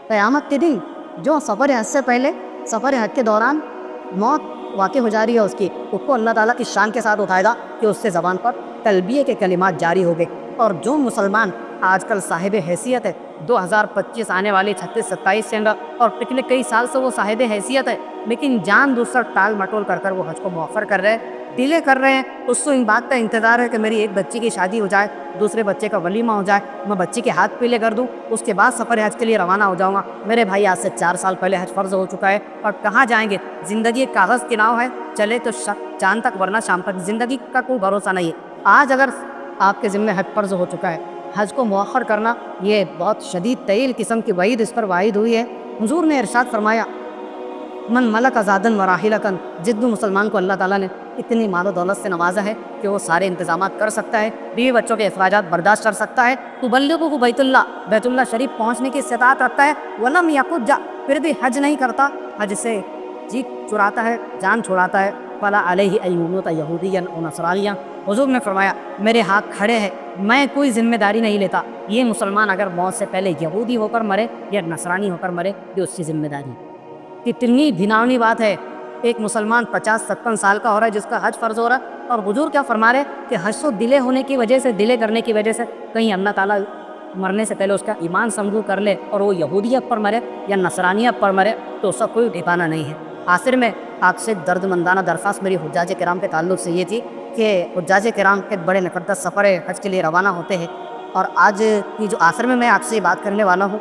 قیامت کے دن جو سفر حج سے پہلے، سفر حج کے دوران موت واقع ہو جا رہی ہے اس کو اللہ تعالیٰ کی شان کے ساتھ اٹھائے گا کہ اس سے زبان پر تلبیہ کے کلمات جاری ہو گئے. اور جو مسلمان آج کل صاحب حیثیت ہے، 2025 آنے والی 36-27 سے اندر، اور پچھلے کئی سال سے وہ صاحب حیثیت ہے، لیکن جان دوسر ٹال مٹول کر کر وہ حج کو مؤخر کر رہے ہیں، ڈیلے کر رہے ہیں. اس کو ان بات کا انتظار ہے کہ میری ایک بچی کی شادی ہو جائے، دوسرے بچے کا ولیمہ ہو جائے، میں بچی کے ہاتھ پیلے کر دوں، اس کے بعد سفر حج کے لیے روانہ ہو جاؤں گا. میرے بھائی آج سے 4 سال پہلے حج فرض ہو چکا ہے، اور کہاں جائیں گے؟ زندگی ایک کاغذ کی ناؤ ہے، چلے تو چاند تک ورنہ شام تک، زندگی کا کوئی بھروسہ نہیں ہے. آج اگر آپ کے ذمہ حج فرض ہو چکا ہے، حج کو مؤخر کرنا یہ بہت شدید طویل قسم کی وعید اس پر وارد ہوئی ہے. حضور نے ارشاد فرمایا من ملک زادن وراحلکن، جس بھی مسلمان کو اللہ تعالیٰ نے اتنی مال و دولت سے نوازا ہے کہ وہ سارے انتظامات کر سکتا ہے، بیوی بچوں کے اخراجات برداشت کر سکتا ہے، تو بلغہ بیت اللہ شریف پہنچنے کی استطاعت رکھتا ہے، ولم یقج، پھر بھی حج نہیں کرتا، حج سے جی چراتا ہے، جان چھڑاتا ہے، فلا علیہ ان یموت یہودیا او نصرانیا، حضور نے فرمایا میرے ہاتھ کھڑے ہیں، میں کوئی ذمہ داری نہیں لیتا، یہ مسلمان اگر موت سے پہلے یہودی ہو کر مرے یا نصرانی ہو کر مرے یہ اس کی ذمہ داری ہے۔ کتنی گھناؤنی بات ہے، ایک مسلمان 50-57 سال کا ہو رہا ہے جس کا حج فرض ہو رہا ہے، اور حضور کیا فرما رہے کہ حج تو ڈیلے ہونے کی وجہ سے، ڈیلے کرنے کی وجہ سے کہیں اللہ تعالیٰ مرنے سے پہلے اس کا ایمان سمجھو کر لے اور وہ یہودیت پر مرے یا نصرانیت پر مرے تو اس کا کوئی ٹھکانہ نہیں ہے۔ آخر میں آپ سے درد مندانہ درخواست میری حجاج کرام کے تعلق سے یہ تھی کہ حجاج کرام ایک بڑے مقدس سفر حج کے لیے روانہ ہوتے ہیں، اور آج کی جو آخر میں آپ سے بات کرنے والا ہوں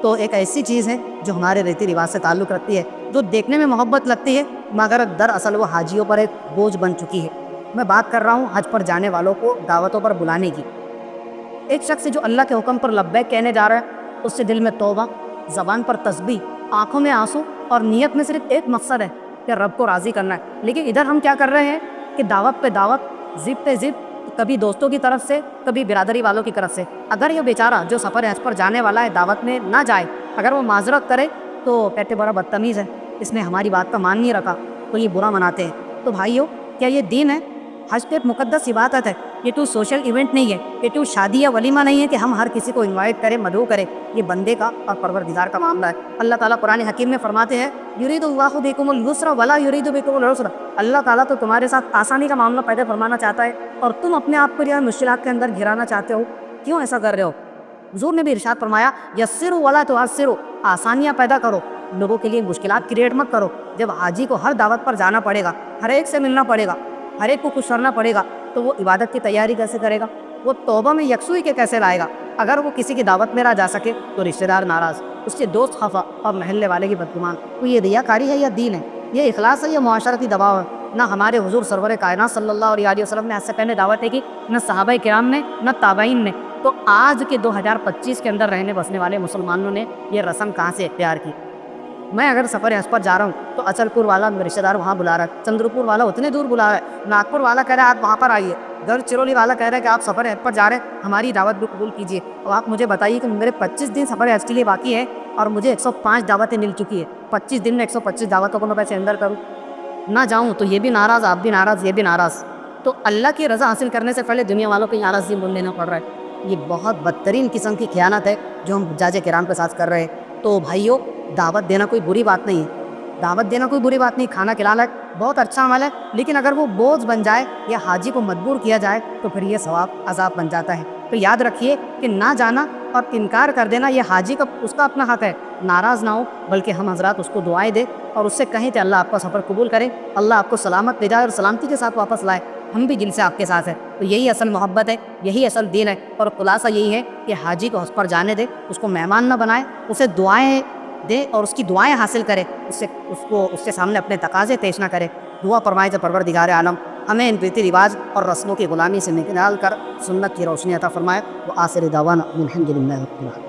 تو ایک ایسی چیز ہے جو ہمارے ریتی رواج سے تعلق رکھتی ہے، جو دیکھنے میں محبت لگتی ہے مگر دراصل وہ حاجیوں پر ایک بوجھ بن چکی ہے۔ میں بات کر رہا ہوں حج پر جانے والوں کو دعوتوں پر بلانے کی۔ ایک شخص جو اللہ کے حکم پر لبیک کہنے جا رہا ہے، اس سے دل میں توبہ، زبان پر تسبیح، آنکھوں میں آنسو، اور نیت میں صرف ایک مقصد ہے کہ رب کو راضی کرنا ہے۔ لیکن ادھر ہم کیا کر رہے ہیں کہ دعوت پہ دعوت، ضد پہ ضد، کبھی دوستوں کی طرف سے، کبھی برادری والوں کی طرف سے۔ اگر یہ بیچارہ جو سفر حج پر جانے والا ہے دعوت میں نہ جائے، اگر وہ معذرت کرے تو کہتے بڑا بدتمیز ہے، اس نے ہماری بات کا مان نہیں رکھا، تو یہ برا مناتے ہیں۔ تو بھائیو، کیا یہ دین ہے؟ حج تو ایک مقدس عبادت ہے، یہ تو سوشل ایونٹ نہیں ہے، یہ تو شادی یا ولیمہ نہیں ہے کہ ہم ہر کسی کو انوائٹ کریں، مدعو کریں۔ یہ بندے کا اور پروردگار کا معاملہ ہے۔ اللہ تعالیٰ قرآن حکیم میں فرماتے ہیں یرید اللہ بکم الیسر ولا یرید بکم العسر، اللہ تعالیٰ تو تمہارے ساتھ آسانی کا معاملہ پیدا فرمانا چاہتا ہے اور تم اپنے آپ کو جو مشکلات کے اندر گھرانا چاہتے ہو، کیوں ایسا کر رہے ہو؟ حضور نے بھی ارشاد فرمایا یسروا ولا تعسروا، آسانیاں پیدا کرو، لوگوں کے لیے مشکلات کریٹ مت کرو۔ جب حاجی کو ہر دعوت پر جانا پڑے گا، ہر ایک سے ملنا پڑے گا، ہر ایک کو خوش کرنا پڑے گا، تو وہ عبادت کی تیاری کیسے کرے گا؟ وہ توبہ میں یکسوئی کے کیسے لائے گا؟ اگر وہ کسی کی دعوت میں نہ جا سکے تو رشتہ دار ناراض، اس کے دوست خفا اور محلے والے کی بدگمان، تو یہ ریاکاری ہے یا دین ہے؟ یہ اخلاص ہے یا معاشرتی دباؤ ہے؟ نہ ہمارے حضور سرور کائنات صلی اللہ علیہ وسلم نے ایج سے پہلے دعوتیں کی، نہ صحابہ کرام نے، نہ تابعین نے، تو آج کے 2025 کے اندر رہنے بسنے والے مسلمانوں نے یہ رسم کہاں سے اختیار کی؟ میں اگر سفر حج پر جا رہا ہوں تو اچل پور والا رشتہ دار وہاں بلا رہا ہے، چندر پور والا اتنے دور بلا رہا ہے، ناگپور والا کہہ رہا ہے آپ وہاں پر آئیے، گھر چرولی والا کہہ رہا ہے کہ آپ سفر حج پر جا رہے ہیں، ہماری دعوت بھی قبول کیجیے۔ اور آپ مجھے بتائیے کہ میرے 25 دن سفر حج کے لیے باقی ہے اور مجھے 105 دعوتیں مل چکی ہے، 25 دن میں 125 دعوتوں کو میں پیسے اندر کروں، نہ جاؤں تو یہ بھی ناراض، آپ بھی ناراض، یہ بھی ناراض۔ تو اللہ کی رضا حاصل کرنے سے پہلے دنیا والوں کی ناراضگی مول لینا پڑ رہا ہے۔ یہ بہت بدترین قسم کی خیانت ہے جو ہم حجاج کرام کے ساتھ کر رہے ہیں۔ تو بھائیو، دعوت دینا کوئی بری بات نہیں ہے، دعوت دینا کوئی بری بات نہیں، کھانا کھلانا بہت اچھا عمل ہے، لیکن اگر وہ بوجھ بن جائے یا حاجی کو مجبور کیا جائے تو پھر یہ ثواب عذاب بن جاتا ہے۔ تو یاد رکھیے کہ نہ جانا اور انکار کر دینا یہ حاجی کا، اس کا اپنا حق ہے، ناراض نہ ہو، بلکہ ہم حضرات اس کو دعائیں دیں اور اس سے کہیں کہ اللہ آپ کا سفر قبول کرے، اللہ آپ کو سلامت لے جائے اور سلامتی کے ساتھ واپس لائے، ہم بھی دل سے آپ کے ساتھ ہیں۔ تو یہی اصل محبت ہے، یہی اصل دین ہے، اور خلاصہ یہی ہے کہ حاجی کو حج پر جانے دے، اس کو مہمان نہ بنائے، اسے دعائیں دے اور اس کی دعائیں حاصل کرے، اس کے سامنے اپنے تقاضے پیش نہ کرے۔ دعا فرمائے کہ پروردگار عالم ہمیں ان ریتی رواج اور رسموں کی غلامی سے نکال کر سنت کی روشنی عطا فرمائے۔ وآخر دعوانا الحمد للہ رب العالمین۔